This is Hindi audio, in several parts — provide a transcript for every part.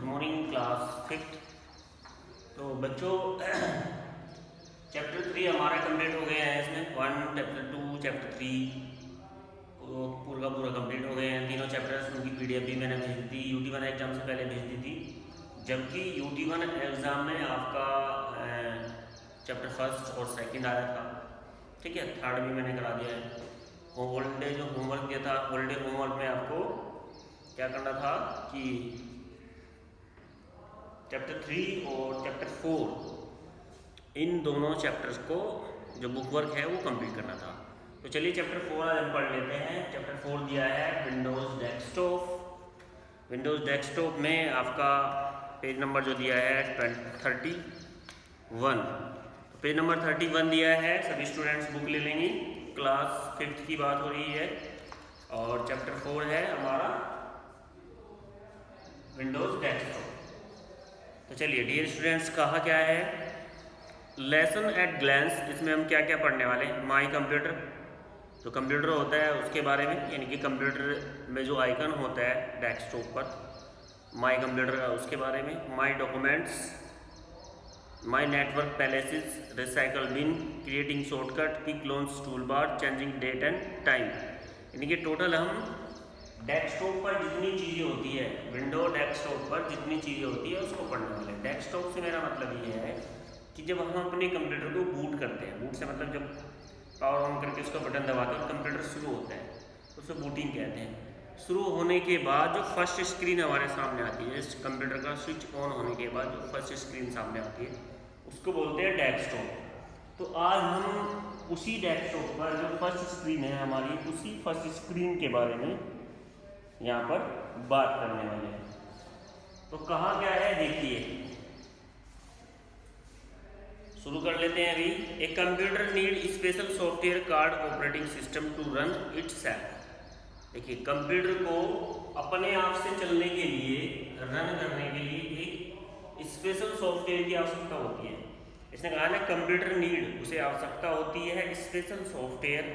Morning class fifth. तो बच्चों चैप्टर 3 हमारा कंप्लीट हो गया है। इसमें 1 चैप्टर 2 चैप्टर 3 पूरा का पूरा कंप्लीट हो गए हैं। तीनों चैप्टर्स उनकी पीडीएफ भी मैंने भेज दी, UT1 एग्ज़ाम से पहले भेज दी थी, जबकि UT1 एग्ज़ाम में आपका चैप्टर फर्स्ट और सेकंड आया था। ठीक है, थर्ड भी मैंने करा दिया है। हॉलीडे जो होमवर्क दिया था, हॉलीडे होमवर्क में आपको क्या करना था कि चैप्टर 3 और चैप्टर 4 इन दोनों चैप्टर्स को जो बुक वर्क है वो कंप्लीट करना था। तो चलिए चैप्टर 4 आज हम पढ़ लेते हैं। चैप्टर 4 दिया है विंडोज़ डेस्कटॉप। विंडोज़ डेस्कटॉप में आपका पेज नंबर जो दिया है 31। तो पेज नंबर 31 दिया है। सभी स्टूडेंट्स बुक ले लेंगे। क्लास 5th की बात हो रही है और चैप्टर 4 है हमारा विंडोज़ डेस्कटॉप। तो चलिए डियर स्टूडेंट्स, कहा क्या है लेसन एट ग्लैंस। इसमें हम क्या क्या पढ़ने वाले हैं। माई कंप्यूटर, जो कंप्यूटर होता है उसके बारे में, यानी कि कंप्यूटर में जो आइकन होता है डेस्कटॉप पर माई कंप्यूटर का, उसके बारे में। My documents, my network places, recycle bin, creating shortcut, quick launch toolbar, changing date and time. यानी कि टोटल हम डेस्कटॉप पर जितनी चीज़ें होती है, विंडो डेस्कटॉप पर जितनी चीज़ें होती है उसको पढ़ने वाले। डेस्कटॉप से मेरा मतलब ये है कि जब हम अपने कंप्यूटर को बूट करते हैं, बूट से मतलब जब पावर ऑन करके उसका बटन दबाते हैं कंप्यूटर शुरू होता है, उसे बूटिंग कहते हैं। शुरू होने के बाद जो फर्स्ट स्क्रीन हमारे सामने आती है, इस कंप्यूटर का स्विच ऑन होने के बाद जो फर्स्ट स्क्रीन सामने आती है उसको बोलते हैं डेस्कटॉप। तो आज हम उसी डेस्कटॉप पर जो फर्स्ट स्क्रीन है हमारी, उसी फर्स्ट स्क्रीन के बारे में यहाँ पर बात करने वाले हैं। तो कहाँ क्या है देखिए, शुरू कर लेते हैं अभी। A computer need special software called operating system to run itself. देखिए, कंप्यूटर को अपने आप से चलने के लिए, रन करने के लिए एक स्पेशल सॉफ्टवेयर की आवश्यकता होती है। इसने कहा ना कंप्यूटर नीड, उसे आवश्यकता होती है स्पेशल सॉफ्टवेयर,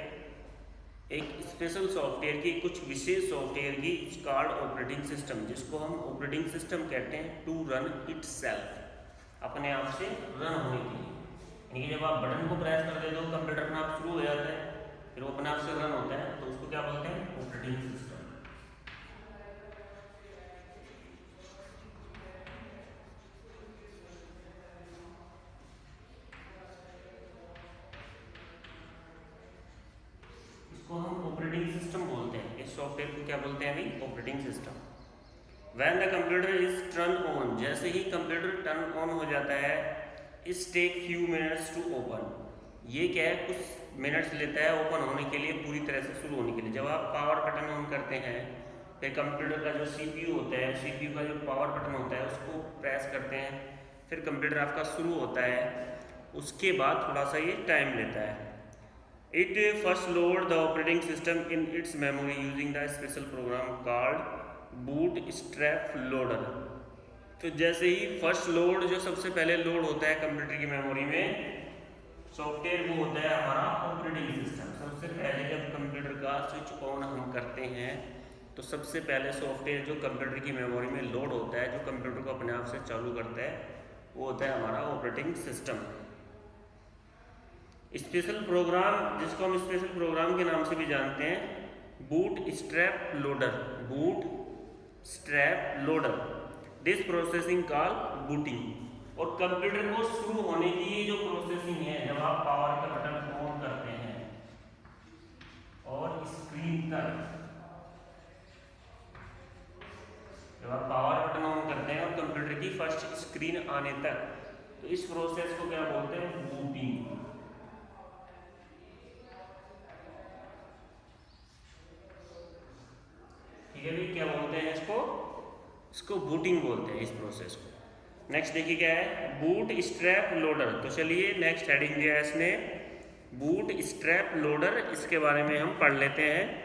एक स्पेशल सॉफ्टवेयर की, कुछ विशेष सॉफ्टवेयर की, कार्ड ऑपरेटिंग सिस्टम, जिसको हम ऑपरेटिंग सिस्टम कहते हैं, टू रन इटसेल्फ, अपने आप से रन होने के लिए। यानी कि जब आप बटन को प्रेस कर देते हो कंप्यूटर अपना आप शुरू हो जाता है, फिर वो अपने आप से रन होता है, तो उसको क्या बोलते हैं, ऑपरेटिंग सिस्टम। इसको हम ऑपरेटिंग सिस्टम बोलते हैं। इस सॉफ्टवेयर को क्या बोलते हैं अभी, operating system. When the computer is turn on, जैसे ही कंप्यूटर टर्न ऑन हो जाता है, इस take few minutes to open, ये क्या है, कुछ मिनट्स लेता है ओपन होने के लिए, पूरी तरह से शुरू होने के लिए। जब आप पावर बटन ऑन करते हैं, फिर कंप्यूटर का जो CPU होता है, CPU का जो पावर बटन होता है उसको प्रेस करते हैं, फिर कंप्यूटर आपका शुरू होता है। उसके बाद थोड़ा सा ये टाइम लेता है। It first load the operating system in its memory using the special program called bootstrap loader. तो जैसे ही फर्स्ट लोड, जो सबसे पहले लोड होता है कंप्यूटर की मेमोरी में सॉफ्टवेयर, वो होता है हमारा ऑपरेटिंग सिस्टम। सबसे पहले जब कंप्यूटर का स्विच ऑन हम करते हैं तो सबसे पहले सॉफ्टवेयर जो कंप्यूटर की मेमोरी में लोड होता है, जो कंप्यूटर को अपने आप से चालू करता है, वो होता है हमारा ऑपरेटिंग सिस्टम। स्पेशल प्रोग्राम, जिसको हम स्पेशल प्रोग्राम के नाम से भी जानते हैं, boot strap loader, boot strap loader, this processing call booting. और कंप्यूटर को शुरू होने की ये जो प्रोसेसिंग है, जब आप पावर का बटन ऑन करते हैं और स्क्रीन तक, जब आप पावर बटन ऑन करते हैं और कंप्यूटर की फर्स्ट स्क्रीन आने तक, तो इस प्रोसेस को क्या बोलते हैं, बूटिंग। ठीक है, क्या बोलते हैं इसको बूटिंग बोलते हैं इस प्रोसेस को। नेक्स्ट देखिए क्या है, बूट स्ट्रैप लोडर। तो चलिए नेक्स्ट हेडिंग दिया है इसने, बूट स्ट्रैप लोडर, इसके बारे में हम पढ़ लेते हैं।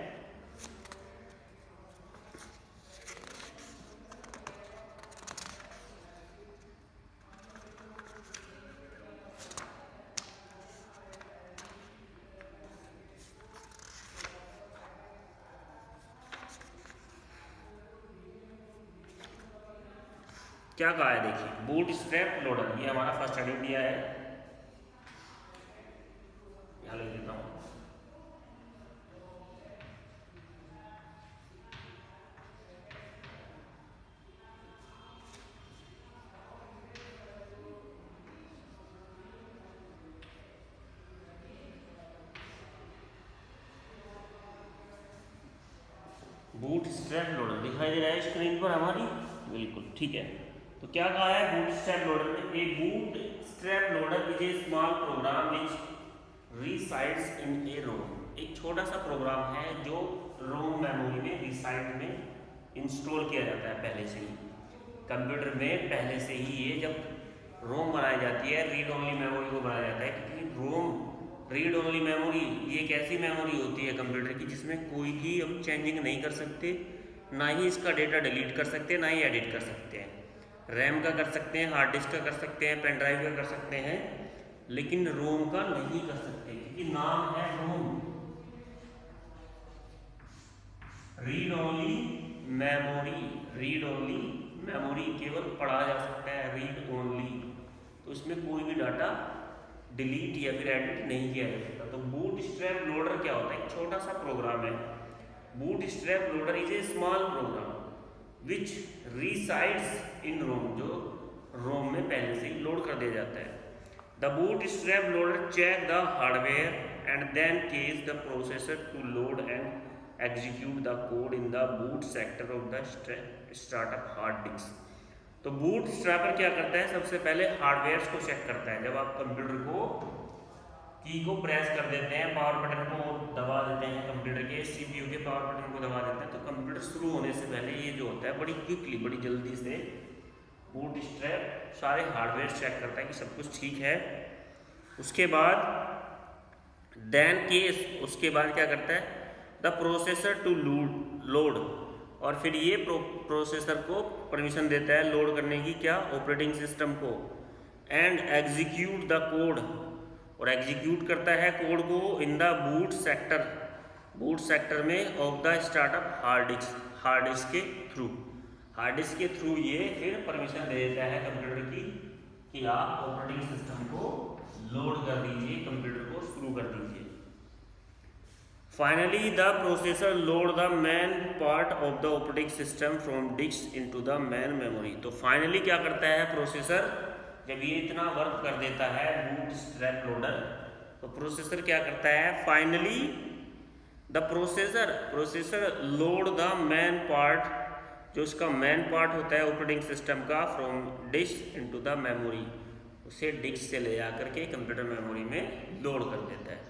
क्या कहा है देखिए, बूट स्ट्रैप लोडर, ये हमारा फर्स्ट हेडिंग दिया है, यहाँ लिख देता हूँ। बूट स्ट्रैप लोडर दिखाई दे रहा है स्क्रीन पर हमारी, बिल्कुल ठीक है। तो क्या कहा है बूट स्ट्रैप लोडर में, a bootstrap loader is a small program which resides in a ROM, एक छोटा सा प्रोग्राम है जो रोम मेमोरी में रिसाइड में इंस्टॉल किया जाता है पहले से ही, कंप्यूटर में पहले से ही। ये जब रोम बनाई जाती है, रीड ओनली मेमोरी को बनाया जाता है, क्योंकि रोम रीड ओनली मेमोरी ये एक ऐसी मेमोरी होती है कंप्यूटर की जिसमें कोई भी हम चेंजिंग नहीं कर सकते, ना ही इसका डेटा डिलीट कर सकते हैं, ना ही एडिट कर सकते हैं। रैम का कर सकते हैं, हार्ड डिस्क का कर सकते हैं, पेन ड्राइव का कर सकते हैं, लेकिन रोम का नहीं कर सकते, क्योंकि नाम है ROM, read only memory. Read only memory केवल पढ़ा जा सकता है, रीड ओनली, तो इसमें कोई भी डाटा डिलीट या फिर एडिट नहीं किया जा सकता। तो बूट स्ट्रैप लोडर क्या होता है, एक छोटा सा प्रोग्राम है। Bootstrap loader is a small program which resides in ROM, जो रोम में पहले से ही लोड कर दिया जाता है। The bootstrap loader check the hardware and then causes the processor to load and execute the code in the boot sector of the startup hard disk. तो बूट स्ट्रैपर क्या करता है, सबसे पहले हार्डवेयर को चेक करता है। जब आप कंप्यूटर को की को प्रेस कर देते हैं, पावर बटन को दबा देते हैं, कंप्यूटर के सीपीयू के पावर बटन को दबा देते हैं, तो कंप्यूटर शुरू होने से पहले ये जो होता है बड़ी क्विकली, बड़ी जल्दी से बूट स्ट्रैप सारे हार्डवेयर चेक करता है कि सब कुछ ठीक है। उसके बाद देन केस, उसके बाद क्या करता है, द प्रोसेसर टू लोड, और फिर ये प्रोसेसर को परमिशन देता है लोड करने की, क्या, ऑपरेटिंग सिस्टम को, एंड एग्जीक्यूट द कोड, और एग्जीक्यूट करता है कोड को in the boot sector, boot sector में of the startup hard disk के थ्रू, हार्ड डिस्क के थ्रू ये फिर परमिशन दे देता है कंप्यूटर की कि आप ऑपरेटिंग सिस्टम को लोड कर दीजिए, कंप्यूटर को शुरू कर दीजिए। Finally, the processor load the main part of the operating system from disk into the main memory। तो फाइनली क्या करता है प्रोसेसर, जब ये इतना वर्क कर देता है बूट स्ट्रैप लोडर, तो प्रोसेसर क्या करता है, finally the processor load the main part, जो इसका मेन पार्ट होता है ऑपरेटिंग सिस्टम का, from disk into the memory, उसे डिस्क से ले जाकर के कंप्यूटर मेमोरी में लोड कर देता है।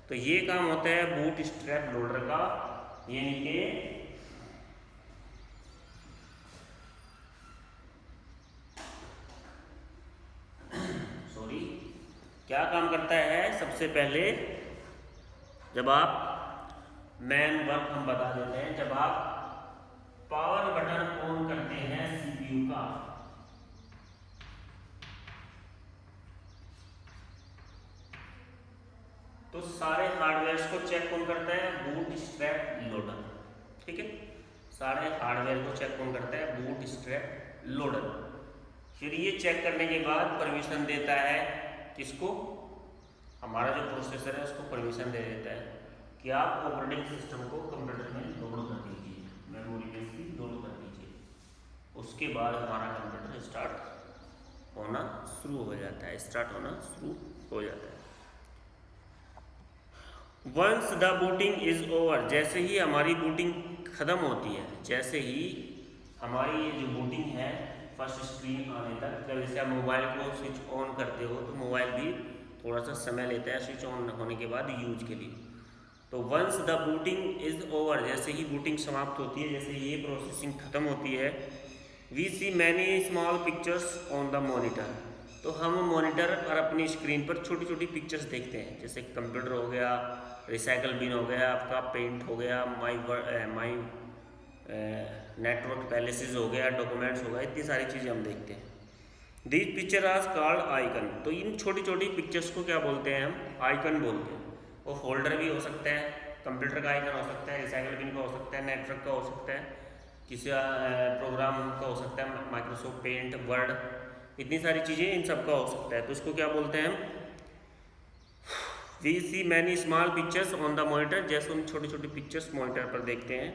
तो ये काम होता है बूट स्ट्रैप लोडर का, यानी कि क्या काम करता है, सबसे पहले जब आप मेन वर्क हम बता देते हैं, जब आप पावर बटन ऑन करते हैं सीपीयू का, तो सारे हार्डवेयर को चेक कौन करता है, बूट स्ट्रैप लोडर, ठीक है, सारे हार्डवेयर को चेक कौन करता है, बूट स्ट्रैप लोडर। फिर ये चेक करने के बाद परमिशन देता है किसको, हमारा जो प्रोसेसर है उसको परमिशन दे देता है कि आप ऑपरेटिंग सिस्टम को कंप्यूटर में लोड कर दीजिए, मेमोरी में इसकी लोड कर दीजिए। उसके बाद हमारा कंप्यूटर स्टार्ट होना शुरू हो जाता है, स्टार्ट होना शुरू हो जाता है। Once the booting is over, जैसे ही हमारी बूटिंग खत्म होती है, जैसे ही हमारी ये जो बूटिंग है फर्स्ट स्क्रीन आने तक, जब जैसे आप मोबाइल को स्विच ऑन करते हो तो मोबाइल भी थोड़ा सा समय लेता है स्विच ऑन होने के बाद यूज के लिए। तो once the booting is over, जैसे ही बूटिंग समाप्त होती है, जैसे ये प्रोसेसिंग खत्म होती है, we see many small pictures on the monitor, तो हम मॉनिटर पर अपनी स्क्रीन पर छोटी छोटी पिक्चर्स देखते हैं, जैसे कंप्यूटर हो गया, रिसाइकल बिन हो गया, आपका पेंट हो गया, माई नेटवर्क पैलेसेस हो गया, डॉक्यूमेंट्स हो गया, इतनी सारी चीज़ें हम देखते हैं। These picture are called icon, तो इन छोटी छोटी पिक्चर्स को क्या बोलते हैं, हम आइकन बोलते हैं। वो फोल्डर भी हो सकता है, कंप्यूटर का आइकन हो सकता है, रिसाइकल बिन का हो सकता है, नेटवर्क का हो सकता है, किसी प्रोग्राम का हो सकता है, माइक्रोसॉफ्ट पेंट, वर्ड, इतनी सारी चीज़ें, इन सब का हो सकता है। तो इसको क्या बोलते हैं हम? We see many small pictures on the monitor, जैसे हम छोटी छोटी पिक्चर्स मॉनिटर पर देखते हैं।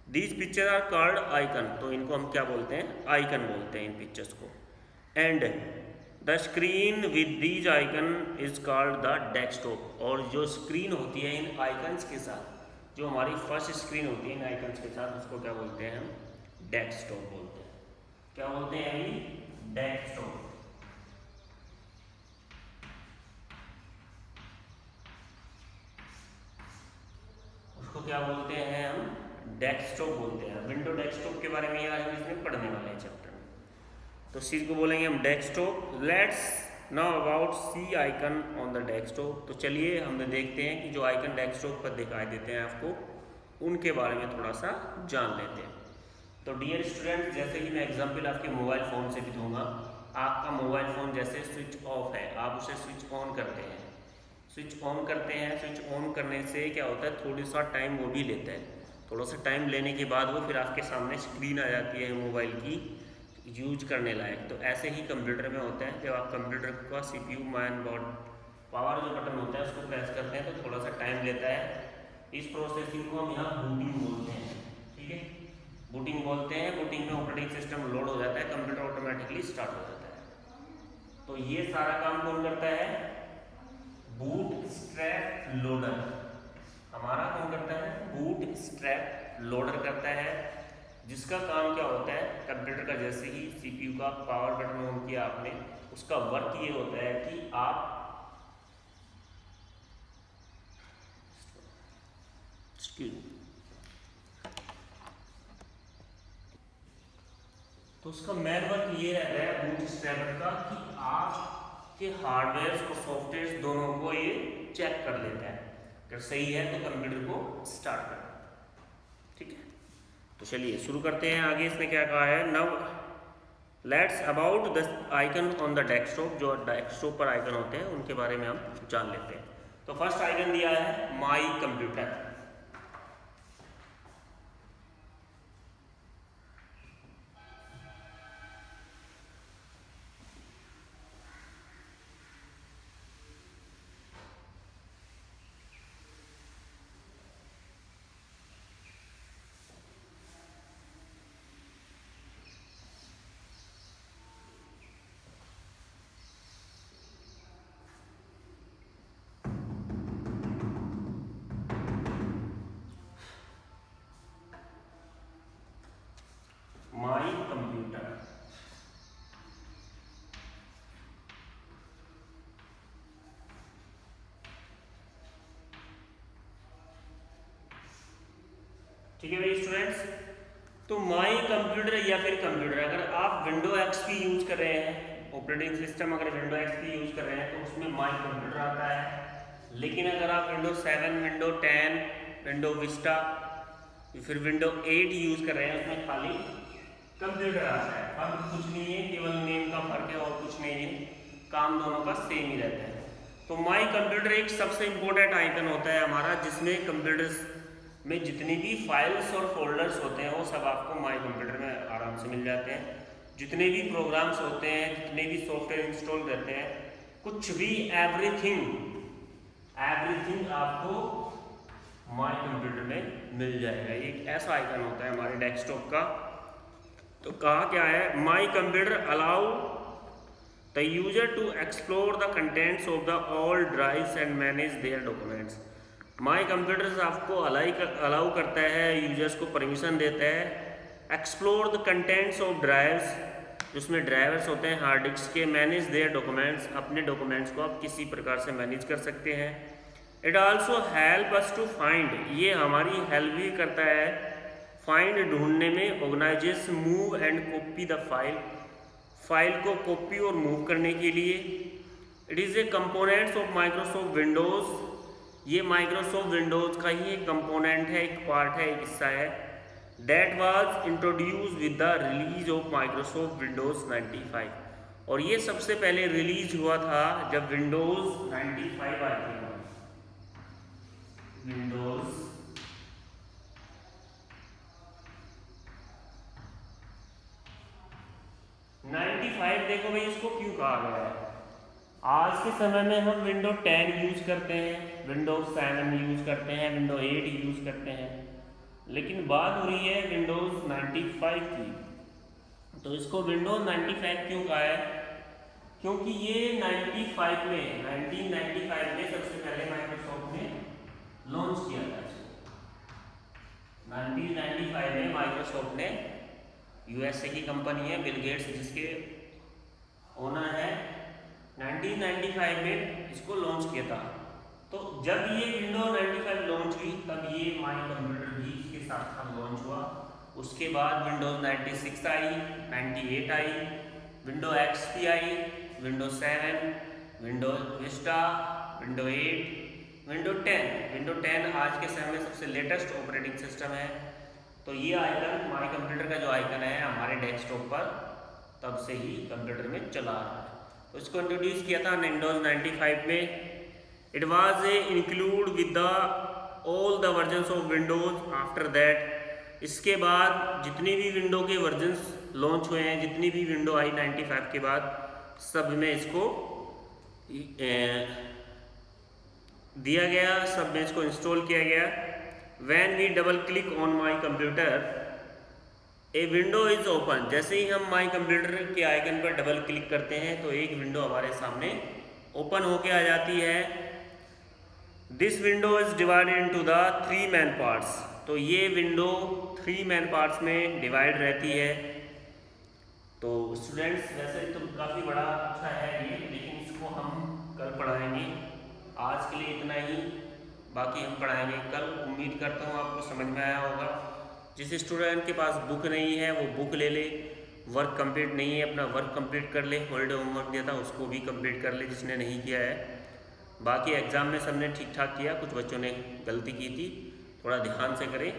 These picture are called icon, तो इनको हम क्या बोलते हैं? आइकन बोलते हैं इन पिक्चर्स को। And the screen with these icon is called the desktop, और जो स्क्रीन होती है इन आइकन्स के साथ, जो हमारी फर्स्ट स्क्रीन होती है इन आइकन्स के साथ, उसको क्या बोलते हैं हम? डेस्कटॉप बोलते हैं। क्या बोलते हैं अभी? डेस्कटॉप। उसको क्या बोलते हैं हम? डेस्कटॉप बोलते हैं। विंडो डेस्कटॉप के बारे में आज हम इसमें पढ़ने वाले हैं चैप्टर में। तो सी को बोलेंगे हम desktop. Let's now about see icon on the desktop. तो चलिए हम देखते हैं कि जो आइकन डेस्कटॉप पर दिखाई देते हैं आपको, उनके बारे में थोड़ा सा जान लेते हैं। तो डियर स्टूडेंट, जैसे कि मैं एग्जांपल आपके मोबाइल फ़ोन से भी दूंगा। आपका मोबाइल फ़ोन जैसे स्विच ऑफ है, आप उसे स्विच ऑन करते हैं। स्विच ऑन करते हैं, स्विच ऑन करने से क्या होता है, थोड़ी सा टाइम वो भी लेता है। थोड़ा सा टाइम लेने के बाद वो फिर आपके सामने स्क्रीन आ जाती है मोबाइल की, यूज करने लायक। तो ऐसे ही कंप्यूटर में होता है, जब आप कंप्यूटर का CPU मैन बोर्ड पावर जो बटन होता है उसको प्रेस करते हैं तो थोड़ा सा टाइम लेता है। इस प्रोसेसिंग को हम यहाँ बूटिंग बोलते हैं। ठीक है, बूटिंग बोलते हैं। बूटिंग में ऑपरेटिंग सिस्टम लोड हो जाता है, कंप्यूटर ऑटोमेटिकली स्टार्ट हो जाता है। तो ये सारा काम कौन करता है? Bootstrap loader. हमारा कौन करता है? बूटस्ट्रैप लोडर करता है, जिसका काम क्या होता है, कंप्यूटर का जैसे ही CPU का पावर बटन ऑन किया आपने, उसका वर्क ये होता है कि आप तो उसका मेन वर्क ये रहता है बूटस्ट्रैपर का कि आपके हार्डवेयर और सॉफ्टवेयर दोनों को ये चेक कर लेता है। अगर सही है तो कंप्यूटर को स्टार्ट कर देता है। ठीक है, तो चलिए शुरू करते हैं आगे। इसने क्या कहा है? Now let's about the icon on the desktop. जो डेस्कटॉप पर आइकन होते हैं उनके बारे में हम जान लेते हैं। तो फर्स्ट आइकन दिया है माई कंप्यूटर। My computer. ठीक है भाई स्टूडेंट्स, तो माई कंप्यूटर या फिर कंप्यूटर, अगर आप विंडो XP यूज कर रहे हैं, ऑपरेटिंग सिस्टम अगर विंडो XP यूज कर रहे हैं तो उसमें माई कंप्यूटर आता है। लेकिन अगर आप विंडो 7, विंडो 10, विंडो विस्टा, फिर विंडो 8 यूज कर रहे हैं, उसमें खाली कंप्यूटर आता है। फर्क कुछ नहीं है, केवल नेम का फर्क है और कुछ नहीं है, काम दोनों का सेम ही रहता है। तो माई कंप्यूटर एक सबसे इम्पोर्टेंट आइकन होता है हमारा, जिसमें कंप्यूटर्स में जितनी भी फाइल्स और फोल्डर्स होते हैं वो सब आपको माई कंप्यूटर में आराम से मिल जाते हैं। जितने भी प्रोग्राम्स होते हैं, जितने भी सॉफ्टवेयर इंस्टॉल रहते हैं, कुछ भी, एवरीथिंग आपको माई कंप्यूटर में मिल जाएगा। ये एक ऐसा आइकन होता है हमारे डेस्कटॉप का। तो कहा क्या है? My computer allow the user to explore the contents of the all drives and manage their documents. My computers आपको अलाउ करता है, यूजर्स को परमिशन देता है explore the contents of drives, जिसमें ड्राइवर्स होते हैं हार्ड डिस्क के, मैनेज देयर डॉक्यूमेंट्स, अपने डॉक्यूमेंट्स को आप किसी प्रकार से मैनेज कर सकते हैं। It also help us to find, ये हमारी हेल्प भी करता है फाइंड ढूंढने में, organises, move and copy the file को कॉपी और मूव करने के लिए। It is a components of Microsoft Windows, ये माइक्रोसॉफ्ट विंडोज़ का ही एक कंपोनेंट है, एक पार्ट है, एक हिस्सा है। That was introduce with the release of Microsoft Windows 95, और ये सबसे पहले रिलीज हुआ था जब विंडोज़ 95 आई थी। विंडोज़ 95 देखो भाई इसको क्यों कहा गया है। आज के समय में हम विंडो 10 यूज़ करते हैं, विंडोज 7 यूज़ करते हैं, विंडो 8 यूज़ करते हैं, लेकिन बात हो रही है विंडोज़ 95 की। तो इसको विंडोज 95 क्यों कहा है? क्योंकि ये 1995 में सबसे पहले माइक्रोसॉफ्ट ने लॉन्च किया था इसको। 1995 में माइक्रोसॉफ्ट ने, यूएसए की कंपनी है, बिल गेट्स जिसके ओनर है, 1995 में इसको लॉन्च किया था। तो जब ये विंडो 95 लॉन्च हुई तब ये माई कंप्यूटर भी इसके साथ साथ लॉन्च हुआ। उसके बाद विंडोज 96 आई, 98 आई, विंडो एक्सपी आई, Window 7, Window Vista, Window 8, Window 10। Window 10 आज के समय में सबसे लेटेस्ट ऑपरेटिंग सिस्टम है। तो ये आइकन, माई कंप्यूटर का जो आइकन है हमारे डेस्कटॉप पर तब से ही कंप्यूटर में चला आ रहा है। तो इसको इंट्रोड्यूस किया था विंडोज 95 में। It was include with the all the versions of Windows after that. इसके बाद जितनी भी विंडो के वर्जन्स लॉन्च हुए हैं, जितनी भी विंडो आई 95 के बाद, सब में इसको दिया गया, सब में इसको इंस्टॉल किया गया। When we double click on my computer a window is open. जैसे ही हम माई कंप्यूटर के आइकन पर डबल क्लिक करते हैं तो एक विंडो हमारे सामने ओपन होके आ जाती है। This window is divided into the 3 main parts. तो ये विंडो 3 मेन पार्ट्स में डिवाइड रहती है। तो स्टूडेंट्स वैसे तो काफ़ी बड़ा अच्छा है ये, लेकिन इसको हम कल पढ़ाएंगे। आज के लिए इतना ही, बाकी हम पढ़ाएंगे कल। उम्मीद करता हूँ आपको समझ में आया होगा। जिस स्टूडेंट के पास बुक नहीं है वो बुक ले ले, वर्क कंप्लीट नहीं है अपना वर्क कंप्लीट कर ले, हॉलीडे होमवर्क दिया था उसको भी कंप्लीट कर ले जिसने नहीं किया है। बाकी एग्ज़ाम में सबने ठीक ठाक किया, कुछ बच्चों ने गलती की थी, थोड़ा ध्यान से करें।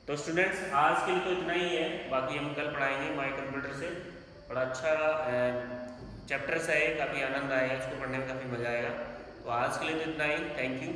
तो स्टूडेंट्स आज के लिए तो इतना ही है, बाकी हम कल पढ़ाएंगे माई कंप्यूटर से। बड़ा अच्छा चैप्टर्स है, काफ़ी आनंद आएगा, इसको पढ़ने में काफ़ी मज़ा आएगा। तो आज के लिए तो इतना ही, थैंक यू।